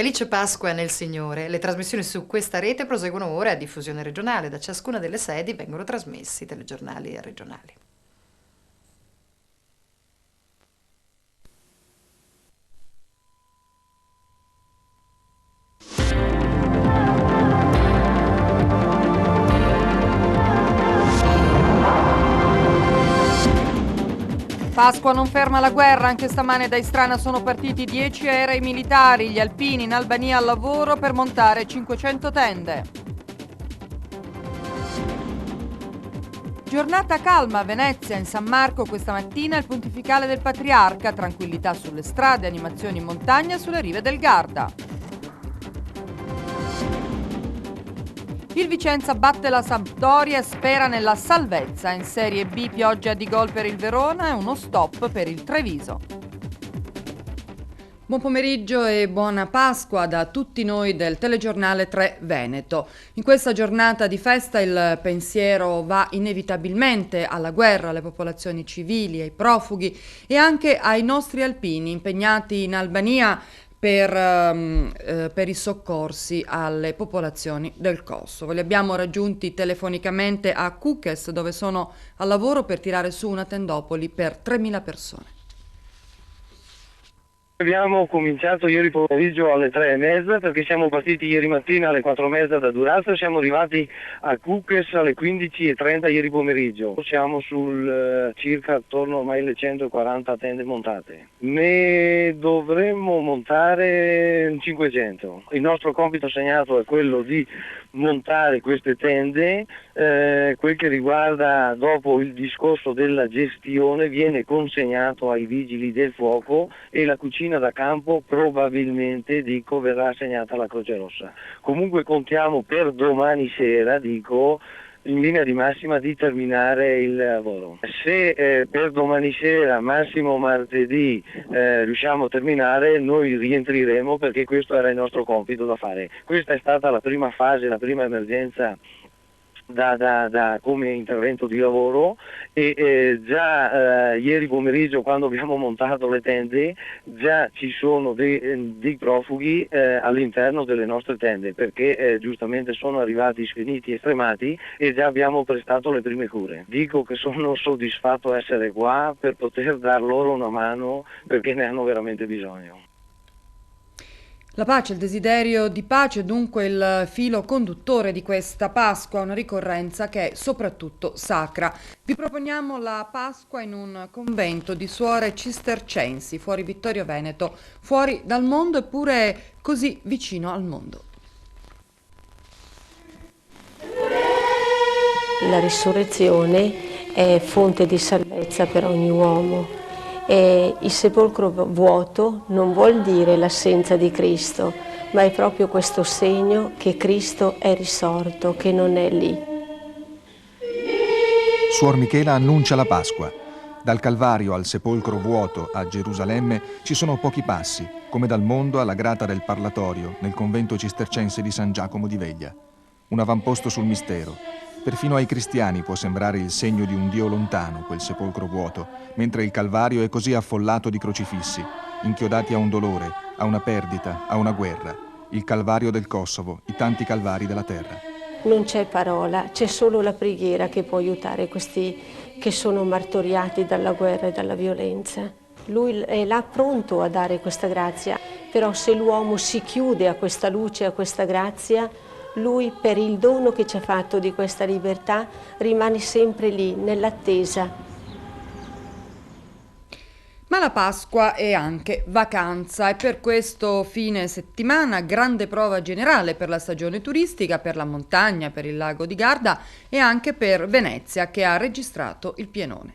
Felice Pasqua nel Signore. Le trasmissioni su questa rete proseguono ora a diffusione regionale. Da ciascuna delle sedi vengono trasmessi telegiornali regionali. Pasqua non ferma la guerra, anche stamane da Istrana sono partiti 10 aerei militari, gli alpini in Albania al lavoro per montare 500 tende. Giornata calma a Venezia, in San Marco questa mattina il pontificale del Patriarca, tranquillità sulle strade, animazioni in montagna sulle rive del Garda. Il Vicenza batte la Sampdoria e spera nella salvezza. In Serie B pioggia di gol per il Verona e uno stop per il Treviso. Buon pomeriggio e buona Pasqua da tutti noi del telegiornale 3 Veneto. In questa giornata di festa il pensiero va inevitabilmente alla guerra, alle popolazioni civili, ai profughi e anche ai nostri alpini impegnati in Albania per i soccorsi alle popolazioni del Kosovo. Li abbiamo raggiunti telefonicamente a Kukës, dove sono al lavoro per tirare su una tendopoli per 3.000 persone. Abbiamo cominciato ieri pomeriggio alle 3:30 perché siamo partiti ieri mattina alle 4:30 da Durazzo e siamo arrivati a Kukës alle 15:30 ieri pomeriggio. Siamo sul circa attorno ormai alle 140 tende montate. Ne dovremmo montare 500. Il nostro compito assegnato è quello di montare queste tende. Quel che riguarda dopo il discorso della gestione viene consegnato ai vigili del fuoco e la cucina da campo probabilmente verrà assegnata alla Croce Rossa. Comunque contiamo per domani sera, in linea di massima di terminare il lavoro. Se per domani sera, massimo martedì, riusciamo a terminare, noi rientreremo perché questo era il nostro compito da fare. Questa è stata la prima fase, la prima emergenza da come intervento di lavoro e già ieri pomeriggio quando abbiamo montato le tende già ci sono dei profughi all'interno delle nostre tende perché giustamente sono arrivati sfiniti e stremati e già abbiamo prestato le prime cure. Dico che sono soddisfatto di essere qua per poter dar loro una mano perché ne hanno veramente bisogno. La pace, il desiderio di pace, dunque il filo conduttore di questa Pasqua, una ricorrenza che è soprattutto sacra. Vi proponiamo la Pasqua in un convento di suore cistercensi, fuori Vittorio Veneto, fuori dal mondo eppure così vicino al mondo. La risurrezione è fonte di salvezza per ogni uomo. E il sepolcro vuoto non vuol dire l'assenza di Cristo, ma è proprio questo segno che Cristo è risorto, che non è lì. Suor Michela annuncia la Pasqua. Dal Calvario al sepolcro vuoto a Gerusalemme ci sono pochi passi, come dal mondo alla grata del Parlatorio nel convento cistercense di San Giacomo di Veglia. Un avamposto sul mistero. Perfino ai cristiani può sembrare il segno di un Dio lontano, quel sepolcro vuoto, mentre il Calvario è così affollato di crocifissi, inchiodati a un dolore, a una perdita, a una guerra. Il Calvario del Kosovo, i tanti calvari della terra. Non c'è parola, c'è solo la preghiera che può aiutare questi che sono martoriati dalla guerra e dalla violenza. Lui è là pronto a dare questa grazia, però se l'uomo si chiude a questa luce, a questa grazia, lui, per il dono che ci ha fatto di questa libertà, rimane sempre lì, nell'attesa. Ma la Pasqua è anche vacanza e per questo fine settimana grande prova generale per la stagione turistica, per la montagna, per il lago di Garda e anche per Venezia che ha registrato il pienone.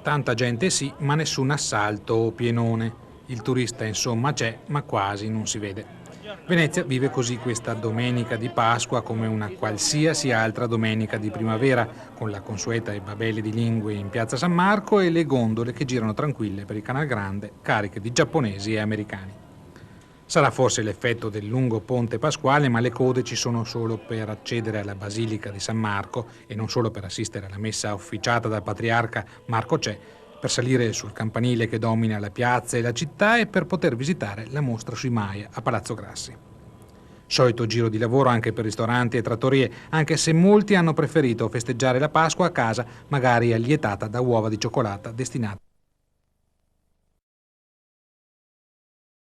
Tanta gente sì, ma nessun assalto o pienone. Il turista insomma c'è, ma quasi non si vede. Venezia vive così questa domenica di Pasqua come una qualsiasi altra domenica di primavera, con la consueta Babele di lingue in piazza San Marco e le gondole che girano tranquille per il Canal Grande, cariche di giapponesi e americani. Sarà forse l'effetto del lungo ponte pasquale, ma le code ci sono solo per accedere alla Basilica di San Marco e non solo per assistere alla messa officiata dal patriarca Marco C. per salire sul campanile che domina la piazza e la città e per poter visitare la mostra sui Maya a Palazzo Grassi. Solito giro di lavoro anche per ristoranti e trattorie, anche se molti hanno preferito festeggiare la Pasqua a casa, magari allietata da uova di cioccolata destinate